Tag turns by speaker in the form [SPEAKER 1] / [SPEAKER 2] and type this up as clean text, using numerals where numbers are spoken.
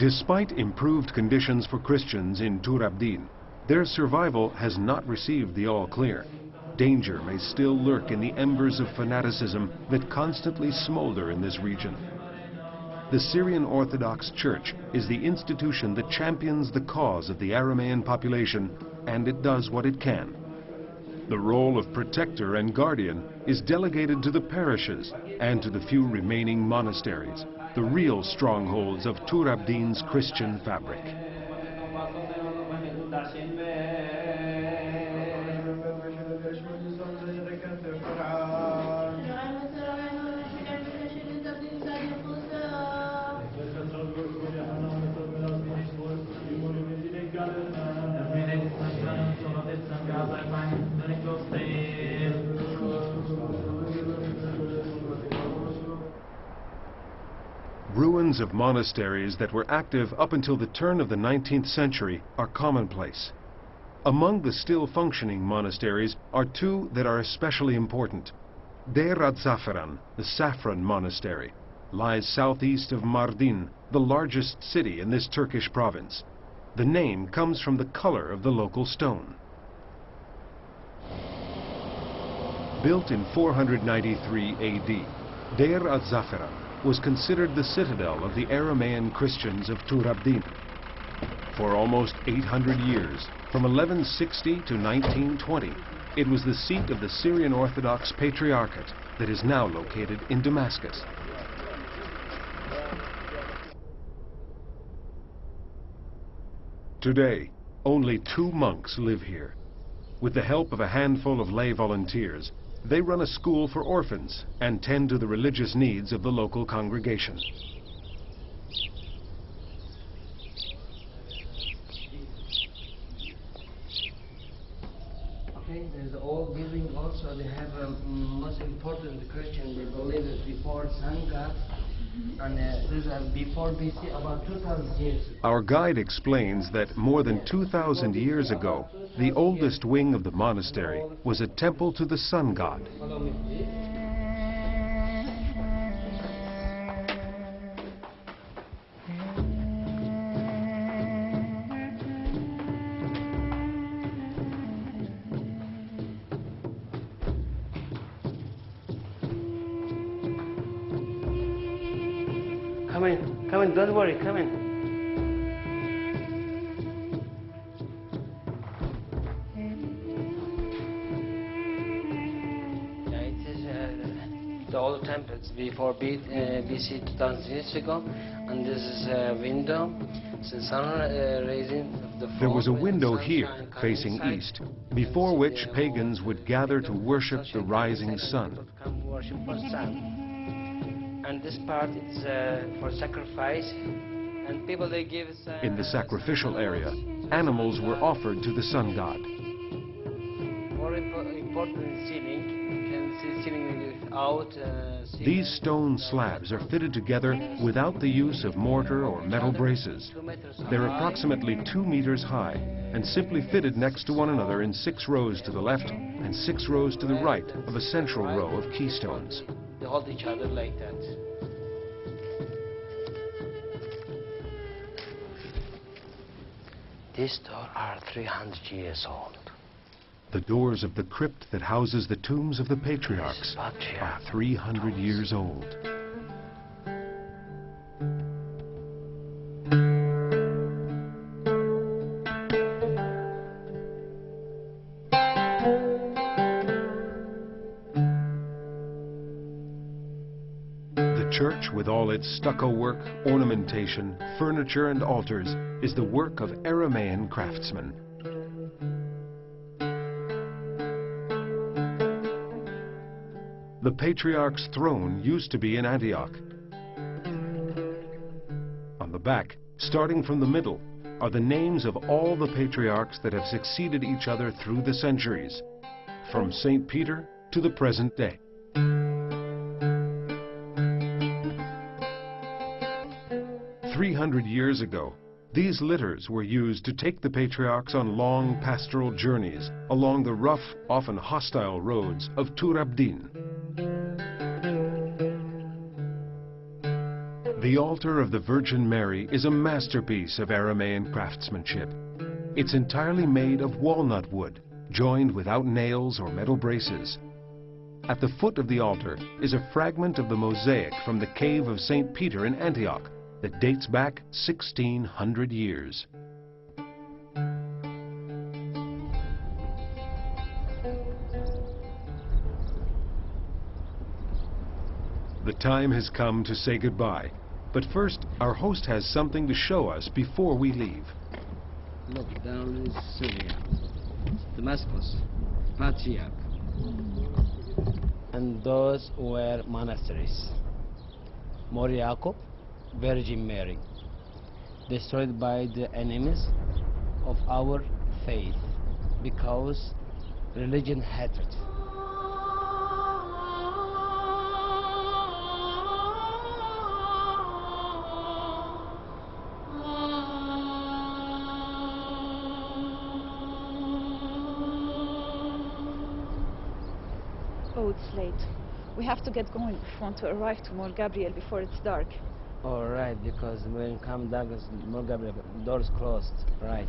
[SPEAKER 1] Despite improved conditions for Christians in Tur Abdin, their survival has not received the all-clear. Danger may still lurk in the embers of fanaticism that constantly smolder in this region. The Syrian Orthodox Church is the institution that champions the cause of the Aramean population, and it does what it can. The role of protector and guardian is delegated to the parishes and to the few remaining monasteries, the real strongholds of Tur Abdin's Christian fabric. Ruins of monasteries that were active up until the turn of the 19th century are commonplace. Among the still functioning monasteries are two that are especially important. Deir az-Zafaran, the Saffron Monastery, lies southeast of Mardin, the largest city in this Turkish province. The name comes from the color of the local stone. Built in 493 AD, Deir az-Zafaran was considered the citadel of the Aramean Christians of Tur Abdin. For almost 800 years, from 1160 to 1920, it was the seat of the Syrian Orthodox Patriarchate that is now located in Damascus. Today, only 2 monks live here. With the help of a handful of lay volunteers, they run a school for orphans and tend to the religious needs of the local congregation.
[SPEAKER 2] Okay, there's an old building also. They have most important Christian. They believe that before sun god, and this is before BC, about 2,000 years ago.
[SPEAKER 1] Our guide explains that more than 2,000 years ago, the oldest wing of the monastery was a temple to the sun god.
[SPEAKER 2] Follow me, please. Come in, don't worry, come in. Yeah, it is the old temples before BC 2,000 years ago, and this is a window. The sun raising the
[SPEAKER 1] There was a window here, facing east, before which pagans would gather to worship the rising sun.
[SPEAKER 2] Come worship for sun. And this part is for sacrifice, and people they give.
[SPEAKER 1] In the sacrificial area, animals were offered to the sun god.
[SPEAKER 2] More important is ceiling. You can see ceiling without.
[SPEAKER 1] These stone slabs are fitted together without the use of mortar or metal braces. They're approximately 2 meters high and simply fitted next to one another in 6 rows to the left and 6 rows to the right of a central row of keystones.
[SPEAKER 2] They hold each other like that. These doors are 300 years old.
[SPEAKER 1] The doors of the crypt that houses the tombs of the patriarchs are 300 years old. The church, with all its stucco work, ornamentation, furniture and altars, is the work of Aramean craftsmen. The Patriarch's throne used to be in Antioch. On the back, starting from the middle, are the names of all the patriarchs that have succeeded each other through the centuries, from St. Peter to the present day. "300 years ago, these litters were used to take the patriarchs on long pastoral journeys along the rough, often hostile roads of Tur Abdin. The altar of the Virgin Mary is a masterpiece of Aramean craftsmanship. It's entirely made of walnut wood, joined without nails or metal braces. At the foot of the altar is a fragment of the mosaic from the cave of St. Peter in Antioch that dates back 1,600 years. The time has come to say goodbye, but first our host has something to show us before we leave.
[SPEAKER 2] Look, down is Syria, Damascus, Patriarch. And those were monasteries. Mor Yaakov, Virgin Mary, destroyed by the enemies of our faith because religion hatred.
[SPEAKER 3] Oh, it's late. We have to get going if we want to arrive to Mor Gabriel before it's dark.
[SPEAKER 2] All right, because when come dark, Mor Gabriel, doors closed, right?